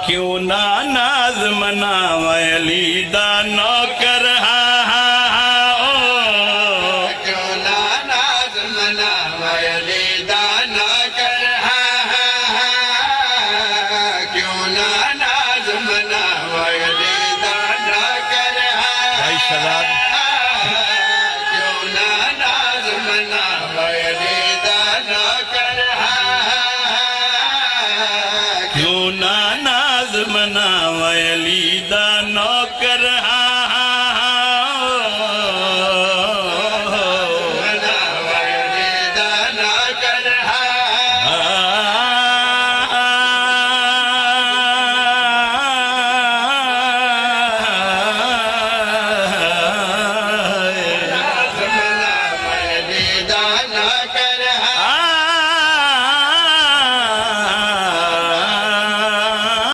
क्यों ना नाज मनावली दानो कर हा हा हा ओ क्यों ना नाज मनावली दानो कर हा हा हा क्यों ना नाज मनावली दानो कर हा भाई शराब क्यों ना नाज मनावली दानो कर हा क्यों ना नाज मना